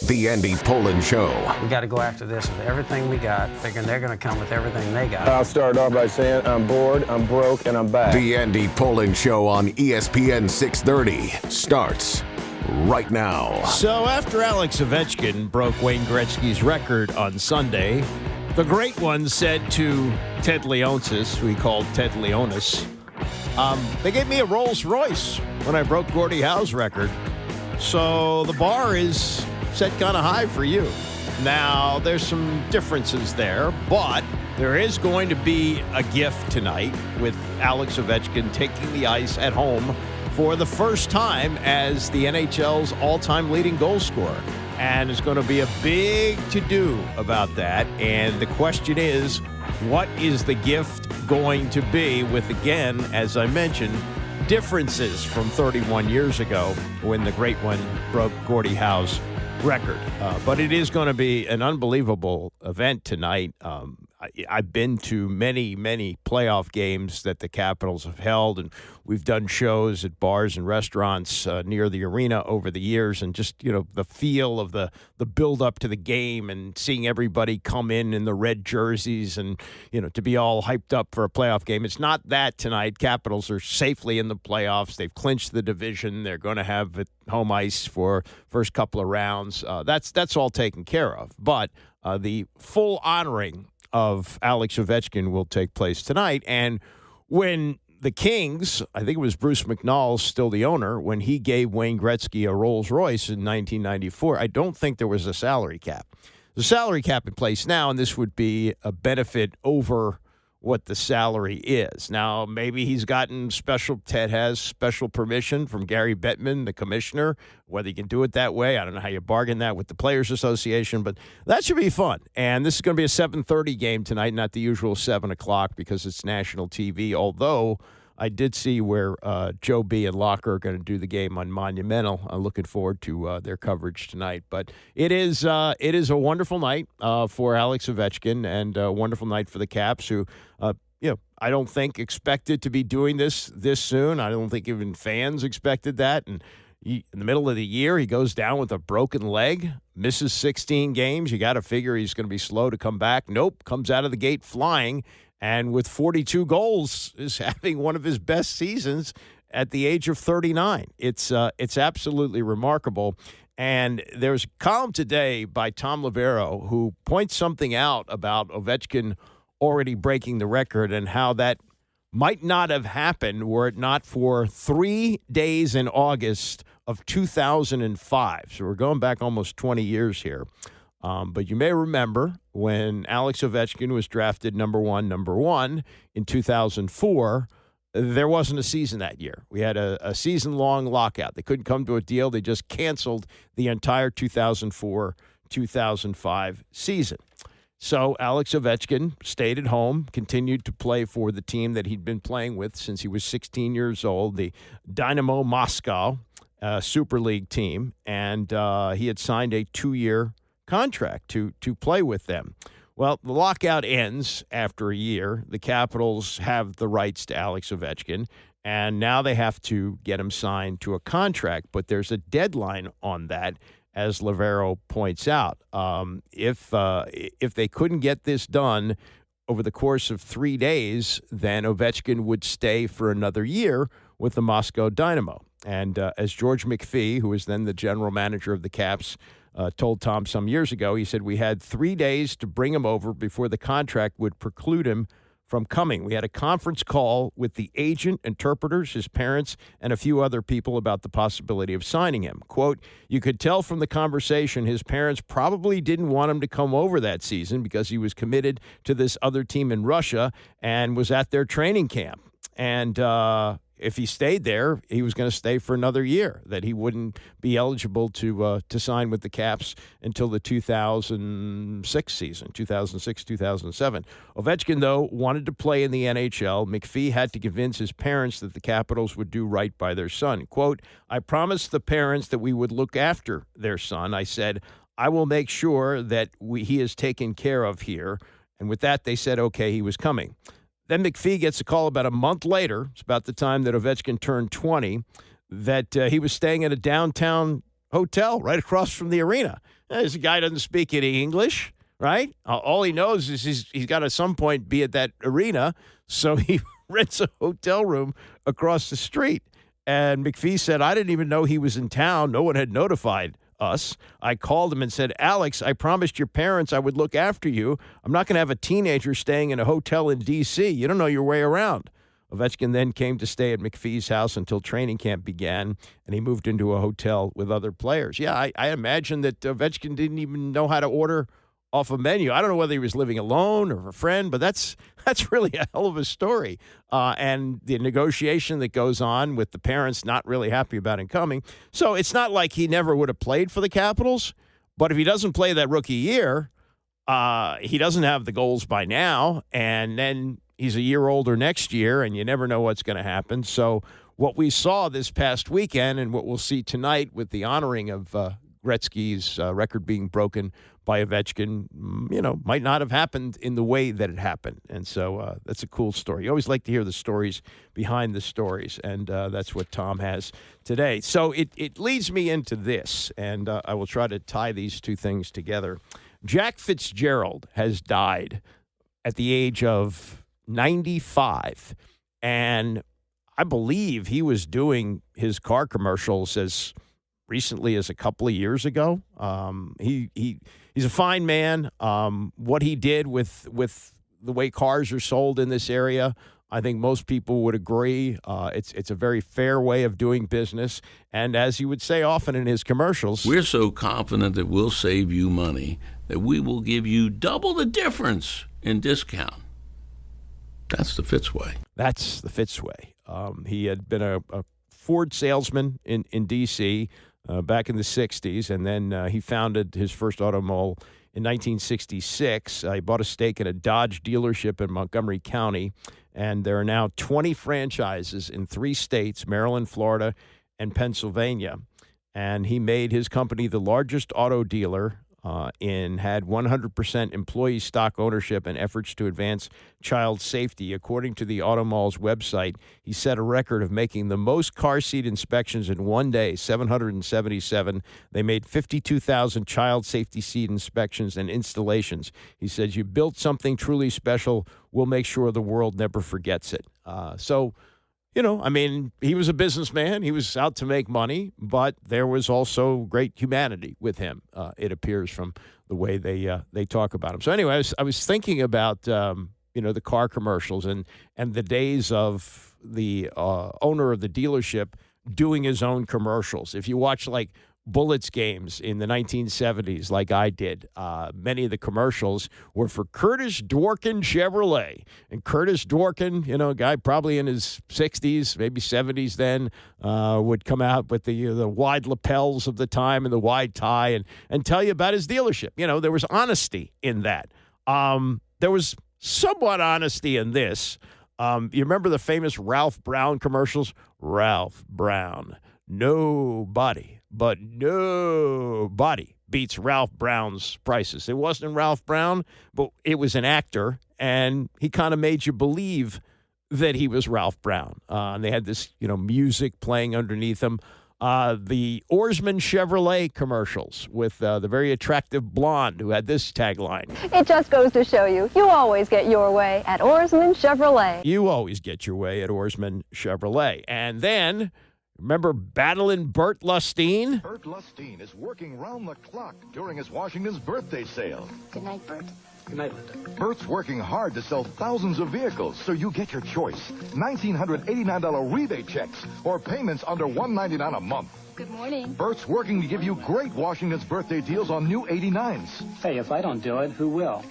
The Andy Pollin Show. We got to go after this with everything we got, figuring they're going to come with everything they got. I'll start off by saying I'm bored, I'm broke, and I'm back. The Andy Pollin Show on ESPN 630 starts right now. So after Alex Ovechkin broke Wayne Gretzky's record on Sunday, the great one said to Ted Leonsis, who he called Ted Leonis, they gave me a Rolls Royce when I broke Gordie Howe's record. So the bar is set kind of high for you. Now, there's some differences there, but there is going to be a gift tonight with Alex Ovechkin taking the ice at home for the first time as the NHL's all-time leading goal scorer. And it's going to be a big to-do about that. And the question is, what is the gift going to be with, again, as I mentioned, differences from 31 years ago when the great one broke Gordie Howe's record. But it is going to be an unbelievable event tonight. I've been to many, many playoff games that the Capitals have held, and we've done shows at bars and restaurants near the arena over the years, and just, the feel of the build-up to the game and seeing everybody come in the red jerseys and, to be all hyped up for a playoff game. It's not that tonight. Capitals are safely in the playoffs. They've clinched the division. They're going to have home ice for first couple of rounds. That's all taken care of. But the full honoring of Alex Ovechkin will take place tonight. And when the Kings, I think it was Bruce McNall, still the owner, when he gave Wayne Gretzky a Rolls Royce in 1994, I don't think there was a salary cap. The salary cap in place now, and this would be a benefit over what the salary is. Now, maybe Ted has special permission from Gary Bettman, the commissioner, whether you can do it that way. I don't know how you bargain that with the Players Association, but that should be fun. And this is going to be a 7:30 game tonight, not the usual 7 o'clock because it's national TV, although I did see where Joe B. and Locker are going to do the game on Monumental. I'm looking forward to their coverage tonight. But it is a wonderful night for Alex Ovechkin and a wonderful night for the Caps, who, I don't think expected to be doing this soon. I don't think even fans expected that. And in the middle of the year, he goes down with a broken leg, misses 16 games. You got to figure he's going to be slow to come back. Nope, comes out of the gate flying. And with 42 goals, is having one of his best seasons at the age of 39. It's absolutely remarkable. And there's a column today by Tom Lavero who points something out about Ovechkin already breaking the record and how that might not have happened were it not for 3 days in August of 2005. So we're going back almost 20 years here. But you may remember when Alex Ovechkin was drafted number one in 2004, there wasn't a season that year. We had a season-long lockout. They couldn't come to a deal. They just canceled the entire 2004-2005 season. So Alex Ovechkin stayed at home, continued to play for the team that he'd been playing with since he was 16 years old, the Dynamo Moscow Super League team, and he had signed a 2-year contract to play with them. Well, the lockout ends after a year. The Capitals have the rights to Alex Ovechkin, and now they have to get him signed to a contract, but there's a deadline on that, as Lavero points out. If they couldn't get this done over the course of 3 days, then Ovechkin would stay for another year with the Moscow Dynamo. And as George McPhee, who was then the general manager of the Caps, told Tom some years ago, he said, we had 3 days to bring him over before the contract would preclude him from coming. We had a conference call with the agent, interpreters, his parents, and a few other people about the possibility of signing him. Quote, you could tell from the conversation his parents probably didn't want him to come over that season because he was committed to this other team in Russia and was at their training camp. And if he stayed there, he was going to stay for another year, that he wouldn't be eligible to sign with the Caps until the 2006 season, 2006-2007. Ovechkin, though, wanted to play in the NHL. McPhee had to convince his parents that the Capitals would do right by their son. Quote, I promised the parents that we would look after their son. I said, I will make sure that he is taken care of here. And with that, they said, okay, he was coming. Then McPhee gets a call about a month later. It's about the time that Ovechkin turned 20, that he was staying at a downtown hotel right across from the arena. This guy doesn't speak any English, right? All he knows is he's got to at some point be at that arena, so he rents a hotel room across the street. And McPhee said, I didn't even know he was in town. No one had notified us. I called him and said, Alex, I promised your parents I would look after you. I'm not going to have a teenager staying in a hotel in D.C. You don't know your way around. Ovechkin then came to stay at McPhee's house until training camp began, and he moved into a hotel with other players. Yeah, I imagine that Ovechkin didn't even know how to order off a menu. I don't know whether he was living alone or a friend, but that's really a hell of a story. And the negotiation that goes on with the parents not really happy about him coming. So it's not like he never would have played for the Capitals, but if he doesn't play that rookie year, he doesn't have the goals by now, and then he's a year older next year, and you never know what's going to happen. So what we saw this past weekend and what we'll see tonight with the honoring of Gretzky's record being broken by Ovechkin, might not have happened in the way that it happened. And so that's a cool story. You always like to hear the stories behind the stories, and that's what Tom has today. So it leads me into this, and I will try to tie these two things together. Jack Fitzgerald has died at the age of 95, and I believe he was doing his car commercials as recently as a couple of years ago. He's a fine man. What he did with the way cars are sold in this area, I think most people would agree. It's a very fair way of doing business. And as he would say often in his commercials, we're so confident that we'll save you money that we will give you double the difference in discount. That's the Fitz way. That's the Fitz way. He had been a Ford salesman in D.C. Back in the 60s, and then he founded his first auto mall in 1966. He bought a stake in a Dodge dealership in Montgomery County, and there are now 20 franchises in 3 states, Maryland, Florida, and Pennsylvania. And he made his company the largest auto dealer and had 100% employee stock ownership and efforts to advance child safety. According to the Auto Mall's website, he set a record of making the most car seat inspections in one day, 777. They made 52,000 child safety seat inspections and installations. He says, you built something truly special. We'll make sure the world never forgets it. He was a businessman. He was out to make money, but there was also great humanity with him, it appears, from the way they talk about him. So anyway, I was thinking about, the car commercials and the days of the owner of the dealership doing his own commercials. If you watch, Bullets games in the 1970s, like I did, many of the commercials were for Curtis Dworkin Chevrolet. And Curtis Dworkin, a guy probably in his 60s, maybe 70s then, would come out with the wide lapels of the time and the wide tie and tell you about his dealership. There was honesty in that. There was somewhat honesty in this. You remember the famous Ralph Brown commercials? Ralph Brown. Nobody beats Ralph Brown's prices. It wasn't Ralph Brown, but it was an actor, and he kind of made you believe that he was Ralph Brown. And they had this, music playing underneath him. The Oarsman Chevrolet commercials with the very attractive blonde who had this tagline. It just goes to show you always get your way at Oarsman Chevrolet. You always get your way at Oarsman Chevrolet. And then, remember Battling Bert Lustine? Bert Lustine is working round the clock during his Washington's birthday sale. Good night, Bert. Good night, Linda. Bert's working hard to sell thousands of vehicles, so you get your choice. $1,989 rebate checks or payments under $199 a month. Good morning. Bert's working to give you great Washington's birthday deals on new 89s. Hey, if I don't do it, who will?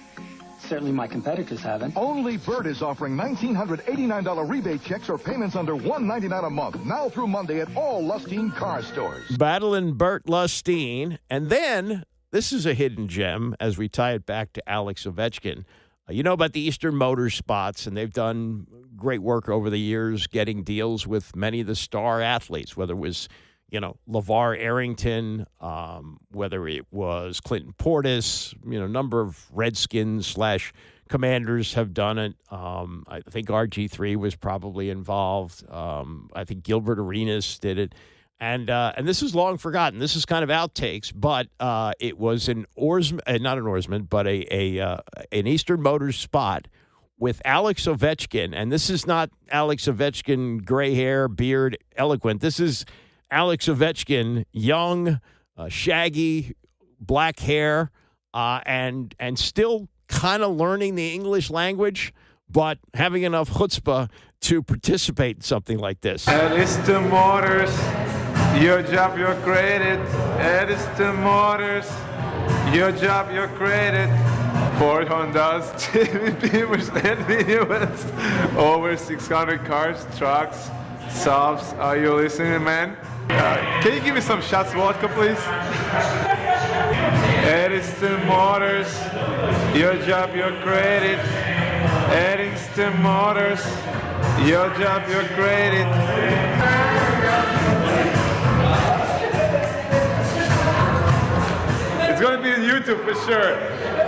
Certainly my competitors haven't. Only Bert is offering $1,989 rebate checks or payments under $199 a month, now through Monday at all Lustine car stores. Battling Bert Lustine. And then, this is a hidden gem as we tie it back to Alex Ovechkin. You know about the Eastern Motors spots, and they've done great work over the years getting deals with many of the star athletes, whether it was, LeVar Arrington, whether it was Clinton Portis, a number of Redskins / Commanders have done it. I think RG3 was probably involved. I think Gilbert Arenas did it. And this is long forgotten. This is kind of outtakes, but it was an oarsman, not an oarsman, but an Eastern Motors spot with Alex Ovechkin. And this is not Alex Ovechkin, gray hair, beard, eloquent. This is Alex Ovechkin, young, shaggy, black hair, and still kind of learning the English language, but having enough chutzpah to participate in something like this. Eastern Motors, your job, you're created. Eastern Motors, your job, you're created. Ford, Hondas, Beamers, and minivans, over 600 cars, trucks, subs. Are you listening, man? Can you give me some shots vodka, please? Edison Motors, your job, you're created. Edison Motors, your job, you're created. It's going to be on YouTube for sure.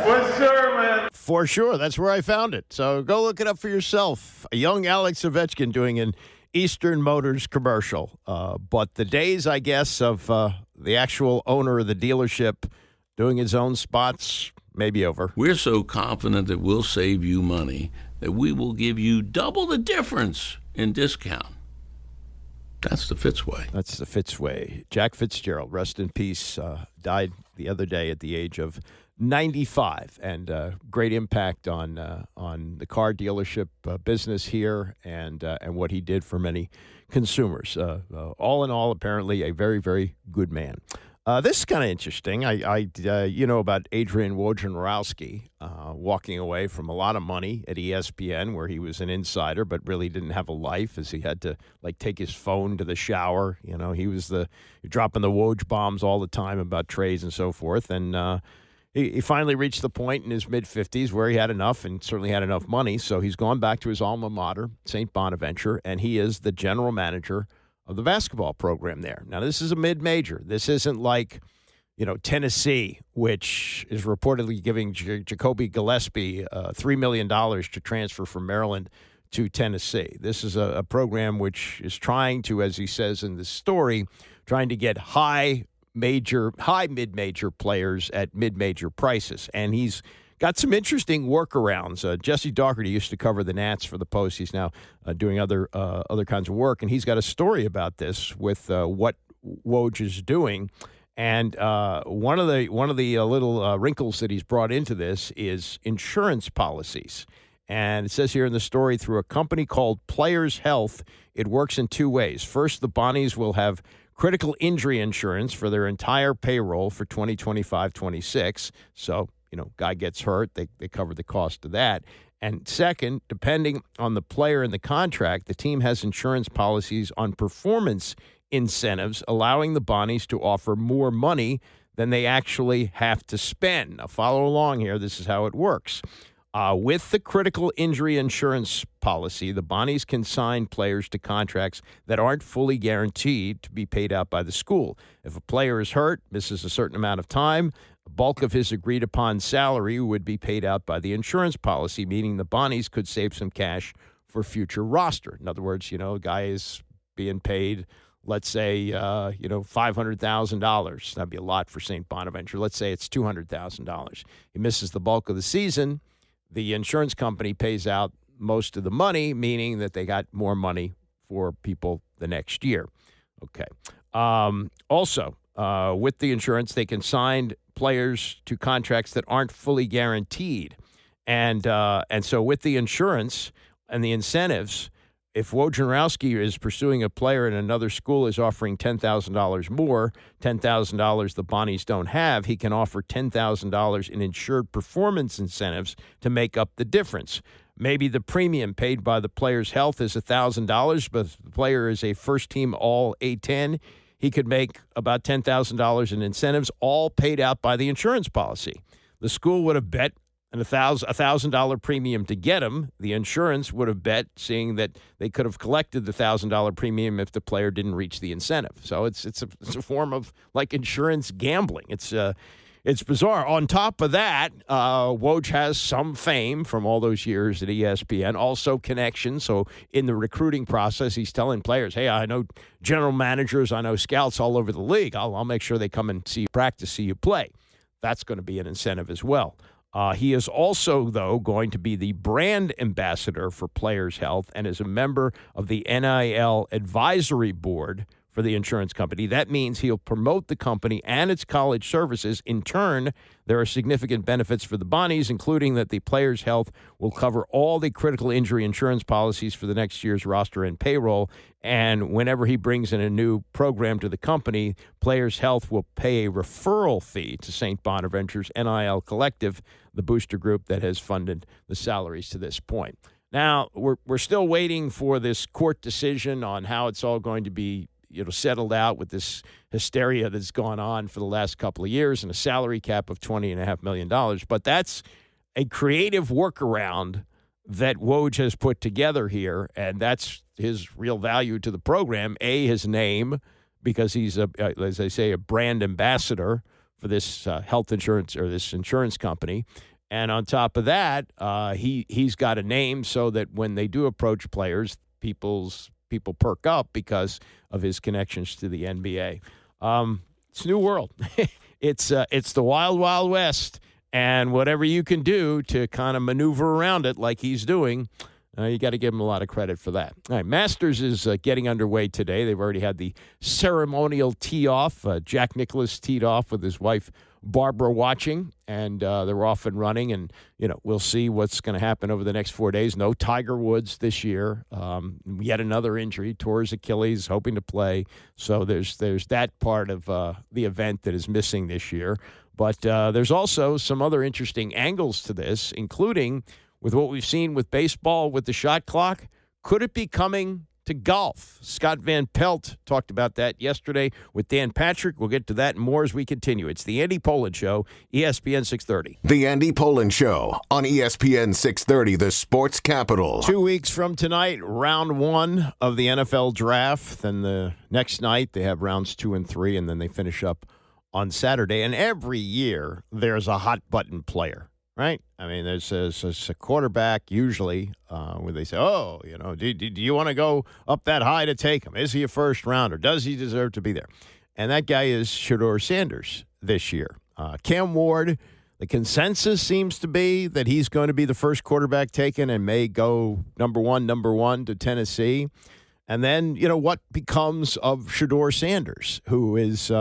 For sure, man. For sure. That's where I found it. So go look it up for yourself. A young Alex Ovechkin doing an Eastern Motors commercial. But the days, I guess, of the actual owner of the dealership doing his own spots may be over. We're so confident that we'll save you money that we will give you double the difference in discount. That's the Fitz way. That's the Fitz way. Jack Fitzgerald, rest in peace, died the other day at the age of 95, and great impact on the car dealership business here, and what he did for many consumers. All in all, apparently a very, very good man. This is kind of interesting. You know about Adrian Wojnarowski walking away from a lot of money at ESPN, where he was an insider, but really didn't have a life, as he had to take his phone to the shower. You know, he was dropping the Woj bombs all the time about trades and so forth, and he finally reached the point in his mid-50s where he had enough, and certainly had enough money. So he's gone back to his alma mater, St. Bonaventure, and he is the general manager of the basketball program there. Now, this is a mid-major. This isn't like, Tennessee, which is reportedly giving Jacoby Gillespie $3 million to transfer from Maryland to Tennessee. This is a program which is trying to, as he says in the story, trying to get high mid-major players at mid-major prices. And he's got some interesting workarounds. Jesse Dougherty used to cover the Nats for the Post. He's now doing other kinds of work, and he's got a story about this with what Woj is doing. And one of the little wrinkles that he's brought into this is insurance policies. And it says here in the story, through a company called Players Health, it works in two ways. First, the Bonnies will have critical injury insurance for their entire payroll for 2025-26. So, guy gets hurt, they cover the cost of that. And second, depending on the player in the contract, the team has insurance policies on performance incentives, allowing the Bonnies to offer more money than they actually have to spend. Now, follow along here. This is how it works. With the critical injury insurance policy, the Bonnies can sign players to contracts that aren't fully guaranteed to be paid out by the school. If a player is hurt, misses a certain amount of time, the bulk of his agreed-upon salary would be paid out by the insurance policy, meaning the Bonnies could save some cash for future roster. In other words, a guy is being paid, let's say, $500,000. That'd be a lot for St. Bonaventure. Let's say it's $200,000. He misses the bulk of the season. The insurance company pays out most of the money, meaning that they got more money for people the next year. Okay. Also, with the insurance, they can sign players to contracts that aren't fully guaranteed. And so with the insurance and the incentives, if Wojnarowski is pursuing a player and another school is offering $10,000 more, $10,000 the Bonnies don't have, he can offer $10,000 in insured performance incentives to make up the difference. Maybe the premium paid by the player's health is $1,000, but if the player is a first-team All-A10, he could make about $10,000 in incentives, all paid out by the insurance policy. The school would have bet a $1,000 premium to get him. The insurance would have bet, seeing that they could have collected the $1,000 premium if the player didn't reach the incentive. So it's a form of like insurance gambling. It's It's bizarre. On top of that, Woj has some fame from all those years at ESPN, also connections. So in the recruiting process, he's telling players, hey, I know general managers, I know scouts all over the league. I'll make sure they come and see you practice, see you play. That's going to be an incentive as well. He is also, though, going to be the brand ambassador for Players Health and is a member of the NIL advisory board for the insurance company. That means he'll promote the company and its college services. In turn, there are significant benefits for the Bonnies, including that the Players Health will cover all the critical injury insurance policies for the next year's roster and payroll. And whenever he brings in a new program to the company, Players Health will pay a referral fee to St. Bonaventure's NIL Collective, the booster group that has funded the salaries to this point. Now, we're still waiting for this court decision on how it's all going to be settled out with this hysteria that's gone on for the last couple of years and a salary cap of $20.5 million. But that's a creative workaround that Woj has put together here, and that's his real value to the program. His name, because he's, as I say, a brand ambassador for this health insurance or this insurance company. And on top of that, he's got a name so that when they do approach players, people perk up because of his connections to the NBA. It's a new world. It's the wild, wild west, and whatever you can do to kind of maneuver around it like he's doing, you got to give him a lot of credit for that. All right, Masters is getting underway today. They've already had the ceremonial tee-off. Jack Nicklaus teed off with his wife, Barbara, watching, and they're off and running, and we'll see what's going to happen over the next 4 days. No Tiger Woods this year. Yet another injury, tore his Achilles, hoping to play. So there's that part of the event that is missing this year. But there's also some other interesting angles to this, including with what we've seen with baseball with the shot clock. Could it be coming to golf? Scott Van Pelt talked about that yesterday with Dan Patrick. We'll get to that and more as we continue. It's the Andy Pollin Show, ESPN 630. The Andy Pollin Show on ESPN 630, the sports capital. 2 weeks from tonight, round 1 of the NFL draft. Then the next night, they have rounds 2 and 3, and then they finish up on Saturday. And every year, there's a hot-button player. Right? I mean, there's a quarterback usually where they say, do you want to go up that high to take him? Is he a first rounder? Does he deserve to be there? And that guy is Shadeur Sanders this year. Cam Ward, the consensus seems to be that he's going to be the first quarterback taken and may go number one to Tennessee. And then, what becomes of Shadeur Sanders, who is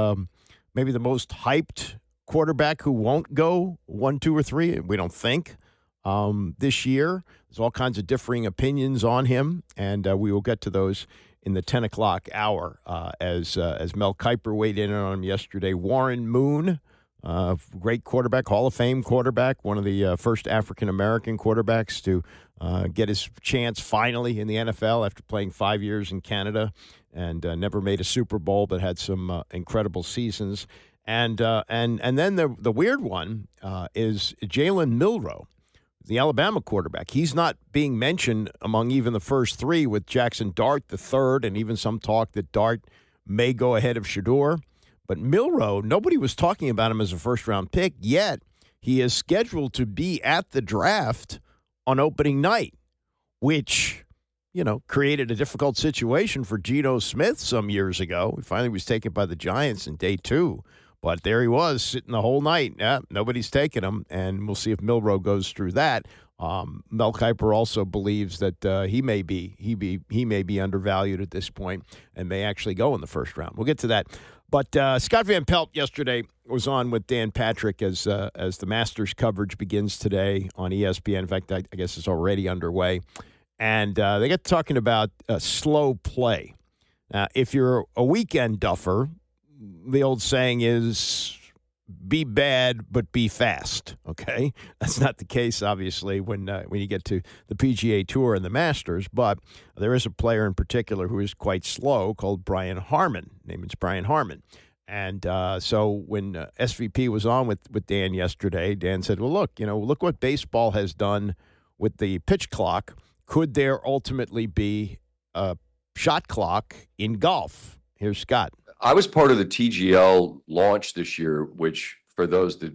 maybe the most hyped quarterback who won't go 1, 2, or 3, we don't think, this year. There's all kinds of differing opinions on him, and we will get to those in the 10 o'clock hour as Mel Kiper weighed in on him yesterday. Warren Moon, great quarterback, Hall of Fame quarterback, one of the first African-American quarterbacks to get his chance finally in the NFL after playing 5 years in Canada and never made a Super Bowl but had some incredible seasons. And then the weird one is Jalen Milroe, the Alabama quarterback. He's not being mentioned among even the first 3 with Jackson Dart the third, and even some talk that Dart may go ahead of Shadeur. But Milroe, nobody was talking about him as a first-round pick, yet he is scheduled to be at the draft on opening night, which, created a difficult situation for Geno Smith some years ago. He finally was taken by the Giants in day 2. But there he was sitting the whole night. Yeah, nobody's taking him, and we'll see if Milroe goes through that. Mel Kiper also believes that he may be undervalued at this point and may actually go in the first round. We'll get to that. But Scott Van Pelt yesterday was on with Dan Patrick as the Masters coverage begins today on ESPN. In fact, I guess it's already underway. And they get talking about slow play. If you're a weekend duffer, the old saying is be bad but be fast, okay? That's not the case, obviously, when you get to the PGA Tour and the Masters, but there is a player in particular who is quite slow called Brian Harman. His name is Brian Harman. And so when SVP was on with Dan yesterday, Dan said, well, look what baseball has done with the pitch clock. Could there ultimately be a shot clock in golf? Here's Scott. I was part of the TGL launch this year, which for those that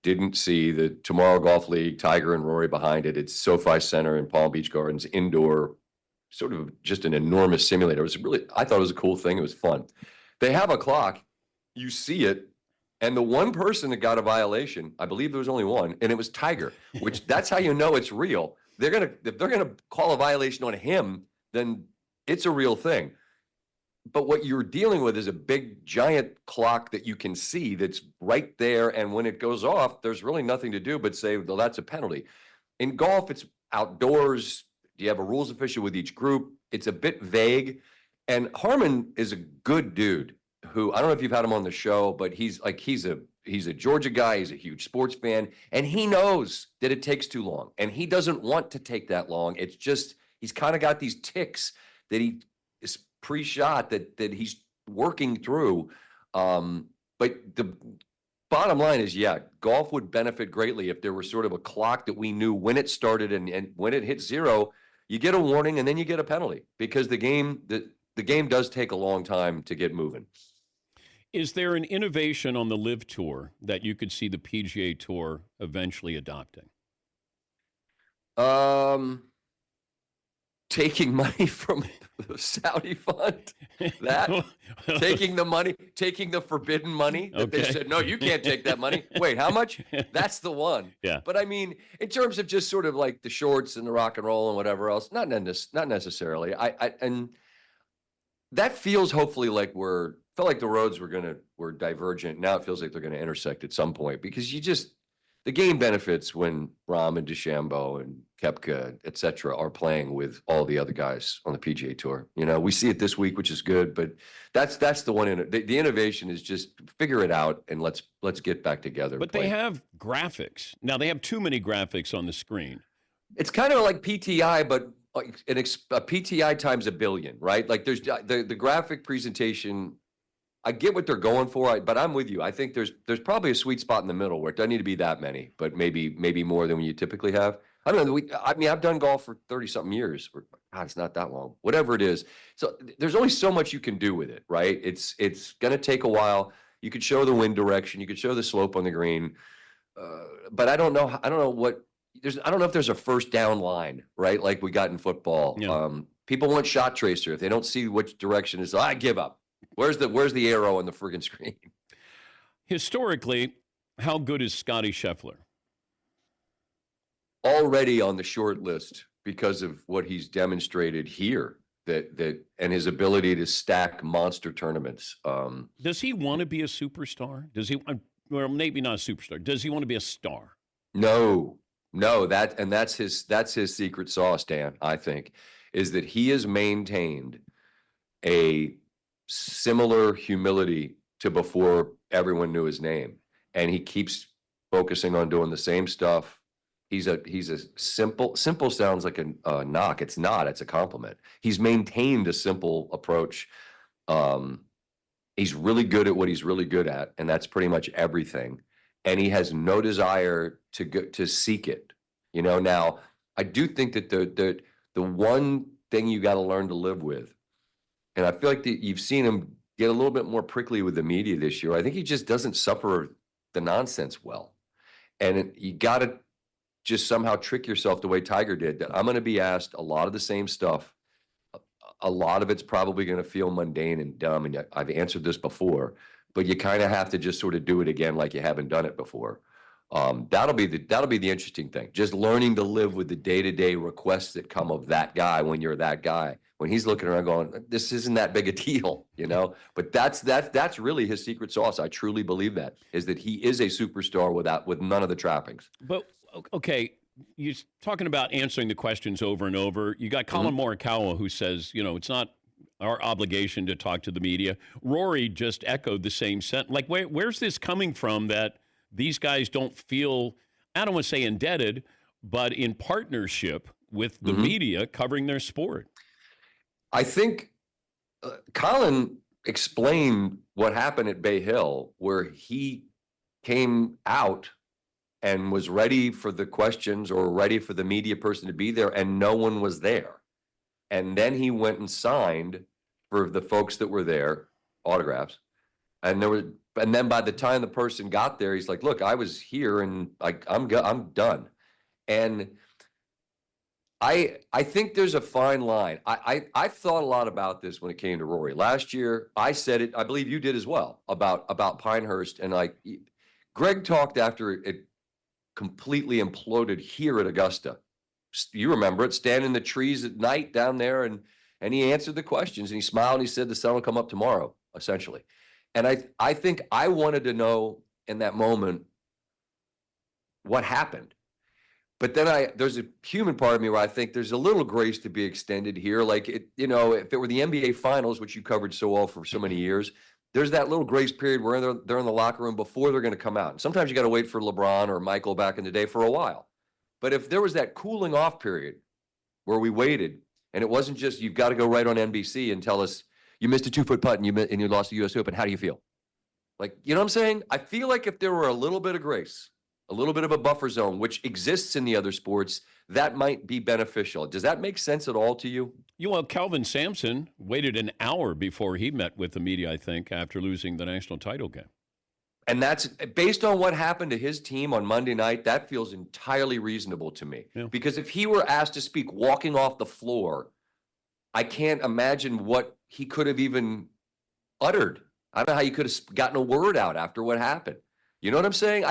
didn't see the Tomorrow Golf League, Tiger and Rory behind it, it's SoFi Center in Palm Beach Gardens, indoor, sort of just an enormous simulator. It was I thought it was a cool thing. It was fun. They have a clock, you see it, and the one person that got a violation, I believe there was only one, and it was Tiger, which that's how you know it's real. If they're gonna call a violation on him, then it's a real thing. But what you're dealing with is a big, giant clock that you can see that's right there. And when it goes off, there's really nothing to do but say, well, that's a penalty. In golf, it's outdoors. Do you have a rules official with each group? It's a bit vague. And Harmon is a good dude who, I don't know if you've had him on the show, but he's a Georgia guy. He's a huge sports fan. And he knows that it takes too long. And he doesn't want to take that long. It's just, he's kind of got these ticks that he is pre-shot that he's working through. But the bottom line is, yeah, golf would benefit greatly if there were sort of a clock that we knew when it started and when it hit zero, you get a warning and then you get a penalty, because the game does take a long time to get moving. Is there an innovation on the LIV Tour that you could see the PGA Tour eventually adopting? Taking money from the Saudi fund, taking the forbidden money that they said, no, you can't take that money. Wait, how much? That's the one. Yeah. But I mean, in terms of just sort of like the shorts and the rock and roll and whatever else, not necessarily. And that feels hopefully like felt like the roads were divergent. Now it feels like they're going to intersect at some point, because the game benefits when Rahm and DeChambeau and Koepka, et cetera, are playing with all the other guys on the PGA Tour. You know, we see it this week, which is good, but that's the one. The innovation is just figure it out and let's get back together. But they have graphics. Now, they have too many graphics on the screen. It's kind of like PTI, but like a PTI times a billion, right? Like there's the graphic presentation. I get what they're going for, but I'm with you. I think there's probably a sweet spot in the middle where it doesn't need to be that many, but maybe more than you typically have. I don't know. I've done golf for 30-something years. God, it's not that long. Whatever it is. So there's only so much you can do with it, right? It's going to take a while. You could show the wind direction. You could show the slope on the green. But I don't know. I don't know if there's a first down line, right? Like we got in football. Yeah. People want shot tracer. If they don't see which direction is, I give up. Where's the arrow on the friggin' screen? Historically, how good is Scotty Scheffler? Already on the short list because of what he's demonstrated here, that and his ability to stack monster tournaments. Does he want to be a superstar? Does he? Well, maybe not a superstar. Does he want to be a star? No. That's his secret sauce, Dan. I think is that he has maintained a similar humility to before everyone knew his name, and he keeps focusing on doing the same stuff. He's a simple sounds like a knock. It's not. It's a compliment. He's maintained a simple approach. He's really good at what he's really good at, and that's pretty much everything. And he has no desire to seek it. You know. Now, I do think that the one thing you got to learn to live with, and I feel like you've seen him get a little bit more prickly with the media this year. I think he just doesn't suffer the nonsense well, and you got to just somehow trick yourself the way Tiger did, that I'm going to be asked a lot of the same stuff. A lot of it's probably going to feel mundane and dumb. And I've answered this before, but you kind of have to just sort of do it again like you haven't done it before. That'll be the interesting thing. Just learning to live with the day-to-day requests that come of that guy when you're that guy. When he's looking around going, this isn't that big a deal, you know? But that's really his secret sauce. I truly believe that, is that he is a superstar with none of the trappings. But okay, you're talking about answering the questions over and over. You got Colin Morikawa, who says, it's not our obligation to talk to the media. Rory just echoed the same sentence. Like, where's this coming from that these guys don't feel, I don't want to say indebted, but in partnership with the media covering their sport? I think Colin explained what happened at Bay Hill, where he came out and was ready for the questions or ready for the media person to be there, and no one was there. And then he went and signed for the folks that were there, autographs. And there was And then by the time the person got there, he's like, look, I was here and I'm done. And I think there's a fine line. I've thought a lot about this when it came to Rory. Last year, I said it, I believe you did as well, about Pinehurst. And Greg talked after it completely imploded here at Augusta. You remember it, standing in the trees at night down there, and he answered the questions, and he smiled, and he said the sun will come up tomorrow, essentially. And I think I wanted to know in that moment what happened. But then there's a human part of me where I think there's a little grace to be extended here. Like, if it were the NBA Finals, which you covered so well for so many years, there's that little grace period where they're in the locker room before they're going to come out. And sometimes you got to wait for LeBron or Michael back in the day for a while. But if there was that cooling off period where we waited, and it wasn't just you've got to go right on NBC and tell us you missed a 2-foot putt and you lost the U.S. Open, how do you feel? Like, you know what I'm saying? I feel like if there were a little bit of grace, a little bit of a buffer zone, which exists in the other sports, that might be beneficial. Does that make sense at all to you? Calvin Sampson waited an hour before he met with the media, I think, after losing the national title game. And that's based on what happened to his team on Monday night. That feels entirely reasonable to me. Yeah. Because if he were asked to speak walking off the floor, I can't imagine what he could have even uttered. I don't know how you could have gotten a word out after what happened. You know what I'm saying?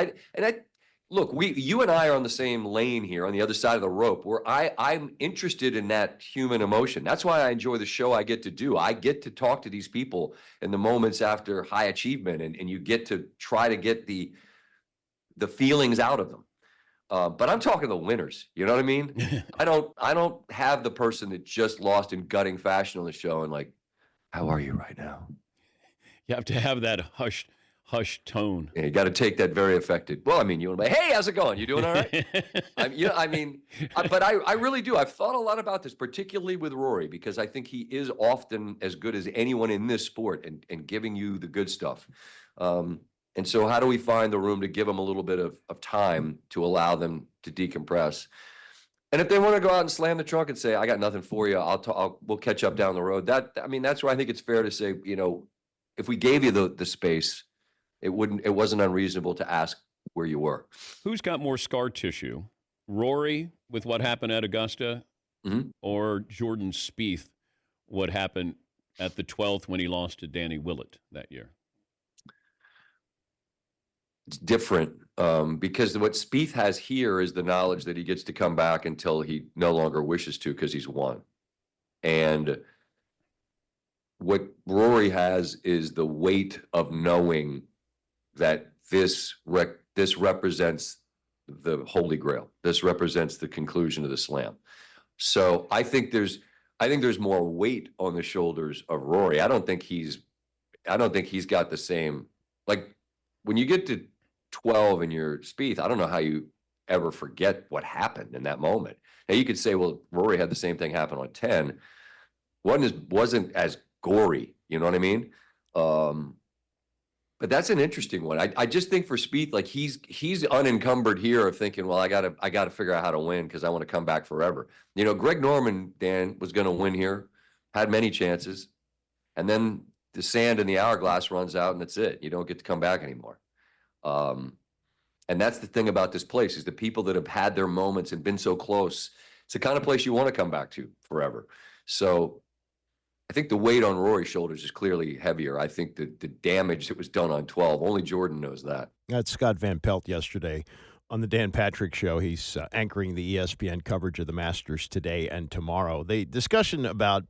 Look, you and I are on the same lane here on the other side of the rope, where I'm interested in that human emotion. That's why I enjoy the show I get to do. I get to talk to these people in the moments after high achievement, and you get to try to get the feelings out of them. But I'm talking the winners. You know what I mean? I don't have the person that just lost in gutting fashion on the show and like, how are you right now? You have to have that hushed tone. Yeah, you got to take that very affected. Well, I mean, you want to be, hey, how's it going? You doing all right? But I really do. I've thought a lot about this, particularly with Rory, because I think he is often as good as anyone in this sport and giving you the good stuff. And so how do we find the room to give them a little bit of time to allow them to decompress? And if they want to go out and slam the trunk and say, I got nothing for you, we'll catch up down the road. That's where I think it's fair to say, if we gave you the space, it wasn't unreasonable to ask where you were. Who's got more scar tissue, Rory with what happened at Augusta, or Jordan Spieth, what happened at the 12th when he lost to Danny Willett that year? It's different because what Spieth has here is the knowledge that he gets to come back until he no longer wishes to because he's won. And what Rory has is the weight of knowing that this represents the Holy Grail. This represents the conclusion of the Slam. So I think there's more weight on the shoulders of Rory. I don't think he's got the same, like when you get to 12 and you're Spieth, I don't know how you ever forget what happened in that moment. Now you could say, well, Rory had the same thing happen on 10. Wasn't as gory, you know what I mean? But that's an interesting one. I just think for Spieth, like he's unencumbered here of thinking, well, I gotta figure out how to win because I want to come back forever. Greg Norman, Dan, was going to win here, had many chances, and then the sand in the hourglass runs out, and that's it. You don't get to come back anymore. And that's the thing about this place is the people that have had their moments and been so close. It's the kind of place you want to come back to forever. So I think the weight on Rory's shoulders is clearly heavier. I think the damage that was done on 12, only Jordan knows that. That's Scott Van Pelt yesterday on the Dan Patrick Show. He's anchoring the ESPN coverage of the Masters today and tomorrow. The discussion about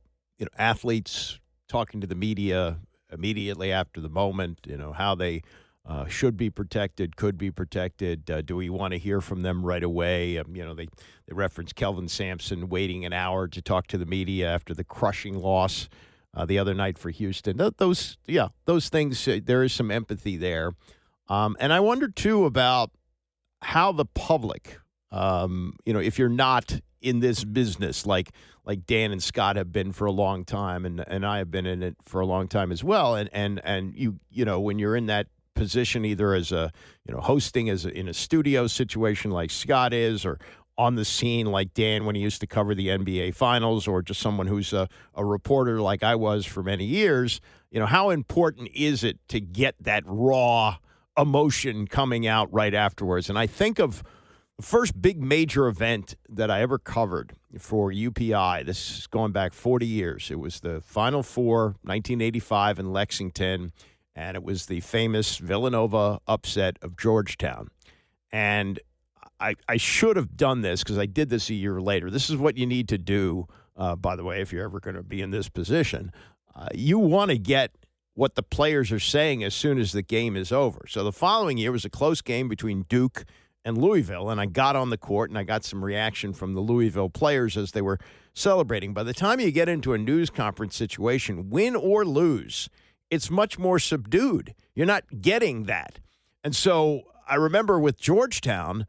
athletes talking to the media immediately after the moment, how they should be protected, could be protected. Do we want to hear from them right away? They reference Kelvin Sampson waiting an hour to talk to the media after the crushing loss the other night for Houston. Those things, there is some empathy there. And I wonder, too, about how the public, if you're not in this business like Dan and Scott have been for a long time, and I have been in it for a long time as well, and you when you're in that position either as a hosting in a studio situation like Scott is, or on the scene like Dan when he used to cover the NBA Finals, or just someone who's a reporter like I was for many years, how important is it to get that raw emotion coming out right afterwards? And I think of the first big major event that I ever covered for UPI. This is going back 40 years. It was the Final Four, 1985 in Lexington, and it was the famous Villanova upset of Georgetown. And I should have done this because I did this a year later. This is what you need to do, by the way, if you're ever going to be in this position. You want to get what the players are saying as soon as the game is over. So the following year was a close game between Duke and Louisville, and I got on the court and I got some reaction from the Louisville players as they were celebrating. By the time you get into a news conference situation, win or lose, it's much more subdued. You're not getting that. And so I remember with Georgetown,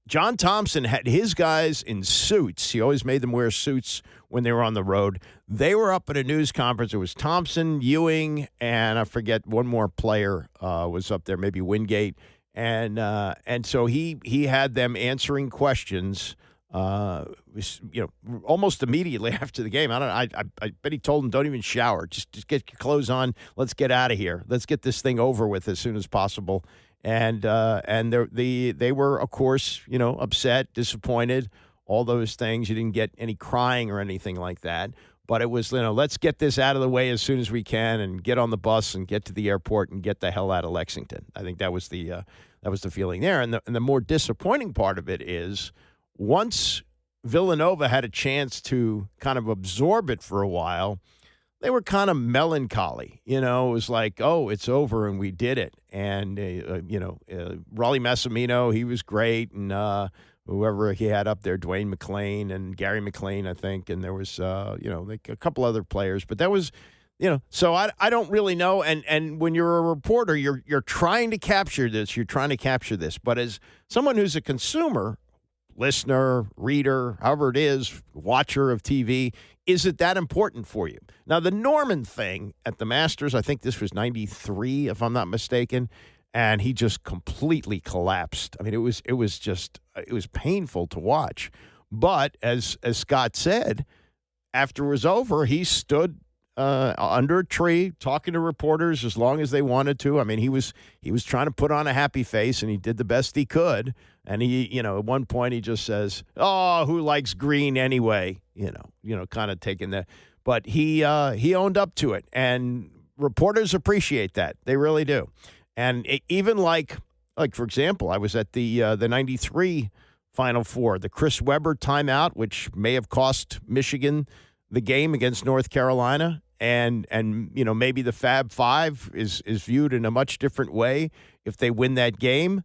John Thompson had his guys in suits. He always made them wear suits when they were on the road. They were up at a news conference. It was Thompson, Ewing, and I forget one more player was up there, maybe Wingate. And so he had them answering questions, almost immediately after the game. I bet he told them, don't even shower. Just get your clothes on. Let's get out of here. Let's get this thing over with as soon as possible. And they were, of course, upset, disappointed, all those things. You didn't get any crying or anything like that. But it was, let's get this out of the way as soon as we can and get on the bus and get to the airport and get the hell out of Lexington. I think that was the feeling there. And the more disappointing part of it is once Villanova had a chance to kind of absorb it for a while, they were kind of melancholy. It was like, oh, it's over and we did it. And, Raleigh Massimino, he was great. And whoever he had up there, Dwayne McClain and Gary McClain, I think. And there was, like a couple other players. But that was, so I don't really know. And when you're a reporter, you're trying to capture this. You're trying to capture this. But as someone who's a consumer, listener, reader, however it is, watcher of TV, is it that important for you? Now, the Norman thing at the Masters, I think this was 93, if I'm not mistaken, and he just completely collapsed. I mean, it was painful to watch. But as Scott said, after it was over, he stood under a tree talking to reporters as long as they wanted to. I mean, he was trying to put on a happy face, and he did the best he could. And he, at one point he just says, "Oh, who likes green anyway?" Kind of taking that. But he owned up to it, and reporters appreciate that. They really do. And even like for example, I was at the '93 Final Four, the Chris Webber timeout, which may have cost Michigan the game against North Carolina. And maybe the Fab Five is viewed in a much different way if they win that game.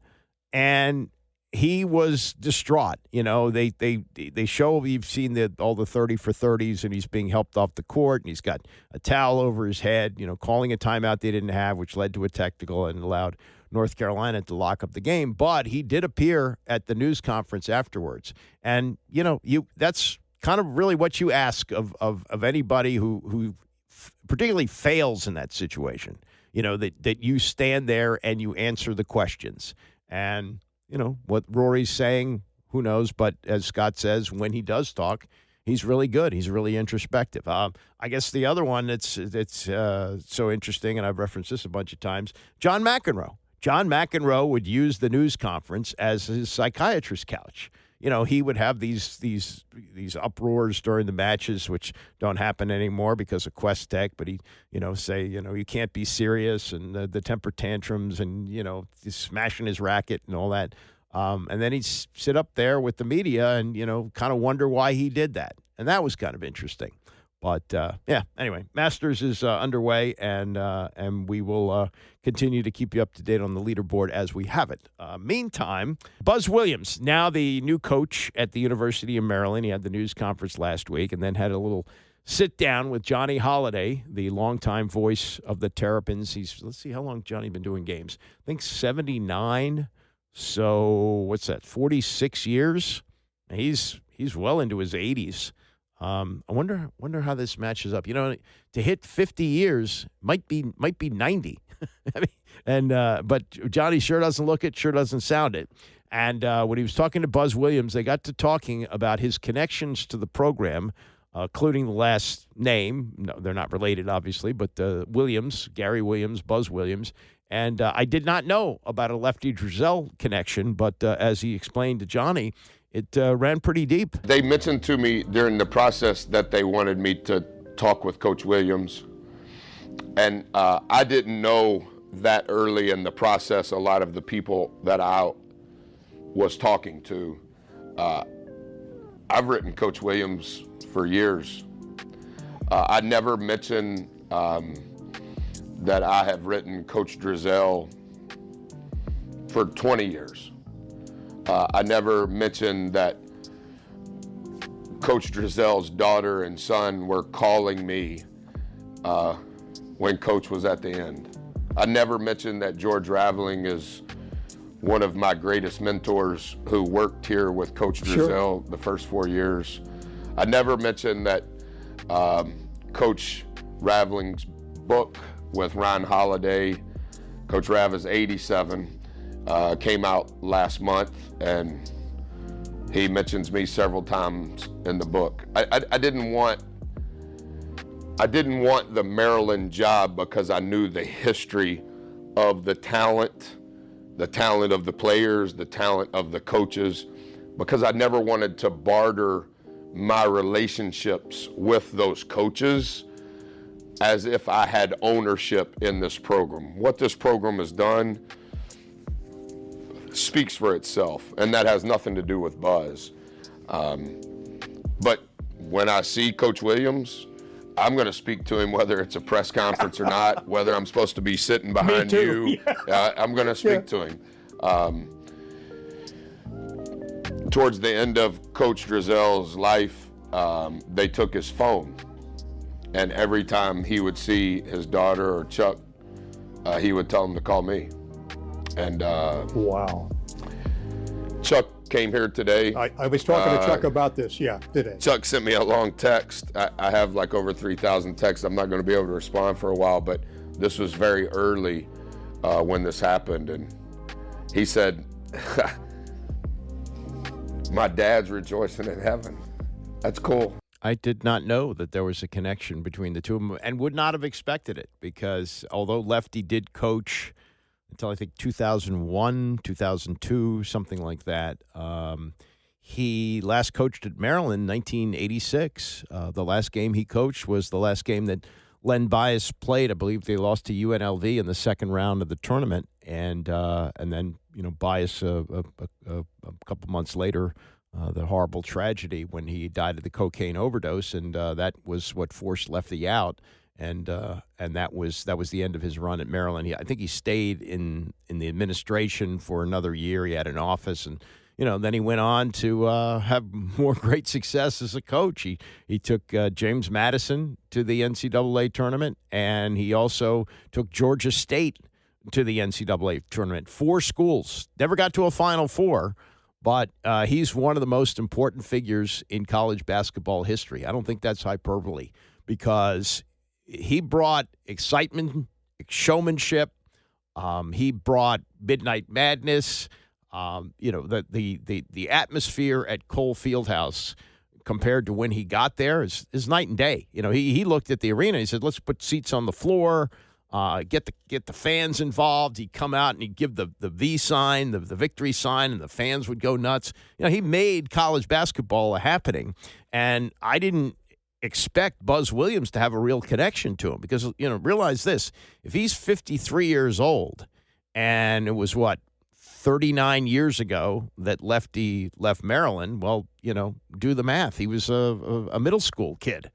And he was distraught. They show, you've seen all the 30 for 30s, and he's being helped off the court, and he's got a towel over his head, calling a timeout they didn't have, which led to a technical and allowed North Carolina to lock up the game. But he did appear at the news conference afterwards. And, that's kind of really what you ask of anybody who particularly fails in that situation, that you stand there and you answer the questions. And, what Rory's saying, who knows? But as Scott says, when he does talk, he's really good. He's really introspective. I guess the other one that's so interesting, and I've referenced this a bunch of times, John McEnroe. John McEnroe would use the news conference as his psychiatrist's couch. He would have these uproars during the matches, which don't happen anymore because of Quest Tech. But he'd, say, you can't be serious, and the temper tantrums, and, he's smashing his racket and all that. And then he'd sit up there with the media and, kind of wonder why he did that. And that was kind of interesting. But, anyway, Masters is underway, and we will continue to keep you up to date on the leaderboard as we have it. Meantime, Buzz Williams, now the new coach at the University of Maryland. He had the news conference last week and then had a little sit-down with Johnny Holiday, the longtime voice of the Terrapins. Let's see, how long Johnny been doing games? I think 79. So what's that, 46 years? He's well into his 80s. I wonder how this matches up. To hit 50 years might be 90. I mean, but Johnny sure doesn't look it, sure doesn't sound it. And when he was talking to Buzz Williams, they got to talking about his connections to the program, including the last name. No, they're not related, obviously, but Williams, Gary Williams, Buzz Williams. And I did not know about a Lefty Driesell connection, but as he explained to Johnny, it ran pretty deep. They mentioned to me during the process that they wanted me to talk with Coach Williams. And I didn't know that early in the process a lot of the people that I was talking to. I've written Coach Williams for years. I never mentioned that I have written Coach Driesell for 20 years. I never mentioned that Coach Driesell's daughter and son were calling me when Coach was at the end. I never mentioned that George Raveling is one of my greatest mentors who worked here with Coach Driesell the first 4 years. I never mentioned that Coach Raveling's book with Ron Holiday, Coach Rav is 87, came out last month, and he mentions me several times in the book. I didn't want the Maryland job because I knew the history of the talent of the players, the talent of the coaches, because I never wanted to barter my relationships with those coaches as if I had ownership in this program. What this program has done speaks for itself, and that has nothing to do with Buzz. But when I see Coach Williams, I'm going to speak to him whether it's a press conference or not, whether I'm supposed to be sitting behind you. I'm going to speak to him. Towards the end of Coach Driesell's life, they took his phone. And every time he would see his daughter or Chuck, he would tell him to call me. And wow. Chuck came here today. I was talking to Chuck about this, today. Chuck sent me a long text. I have like over 3,000 texts. I'm not going to be able to respond for a while, but this was very early when this happened. And he said, my dad's rejoicing in heaven. That's cool. I did not know that there was a connection between the two of them and would not have expected it because although Lefty did coach until I think 2001, 2002, something like that, he last coached at Maryland in 1986. The last game he coached was the last game that Len Bias played. I believe they lost to UNLV in the second round of the tournament. And then, Bias a couple months later, the horrible tragedy when he died of the cocaine overdose, and that was what forced Lefty out, and that was the end of his run at Maryland. I think he stayed in the administration for another year. He had an office, and then he went on to have more great success as a coach. He took James Madison to the NCAA tournament, and he also took Georgia State to the NCAA tournament. 4 schools, never got to a Final Four. But he's one of the most important figures in college basketball history. I don't think that's hyperbole because he brought excitement, showmanship. He brought Midnight Madness. The atmosphere at Cole Fieldhouse compared to when he got there is night and day. He looked at the arena. He said, "Let's put seats on the floor." Get the fans involved. He'd come out and he'd give the V sign, the victory sign, and the fans would go nuts. He made college basketball a happening, and I didn't expect Buzz Williams to have a real connection to him because, realize this, if he's 53 years old and it was 39 years ago that Lefty left Maryland, well, do the math. He was a middle school kid.